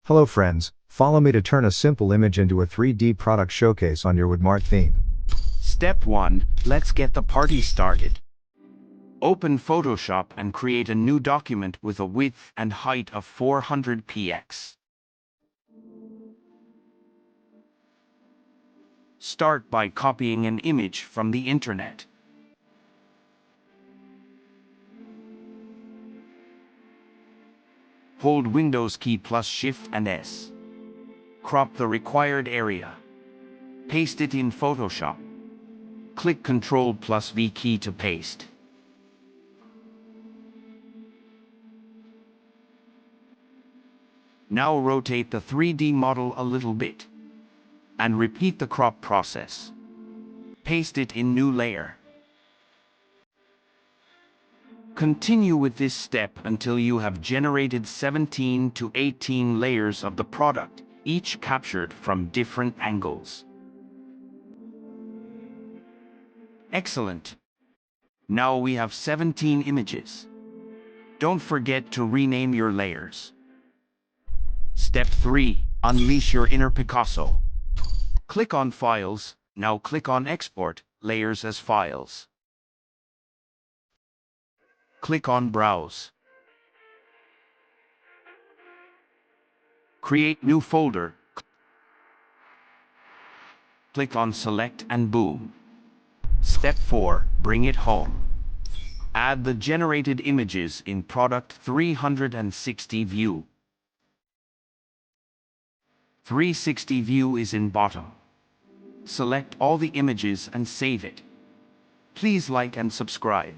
Hello friends, follow me to turn a simple image into a 3D product showcase on your Woodmart theme. Step 1. Let's get the party started. Open Photoshop and create a new document with a width and height of 400 px. Start by copying an image from the internet. Hold Windows key plus Shift and S. Crop the required area. Paste it in Photoshop. Click Ctrl plus V key to paste. Now rotate the 3D model a little bit. And repeat the crop process. Paste it in new layer. Continue with this step until you have generated 17 to 18 layers of the product, each captured from different angles. Excellent! Now we have 17 images. Don't forget to rename your layers. Step 3. Unleash your inner Picasso. Click on Files, now click on Export, Layers as Files. Click on Browse. Create new folder. Click on Select and boom. Step 4. Bring it home. Add the generated images in Product 360 view. 360 view is in bottom. Select all the images and save it. Please like and subscribe.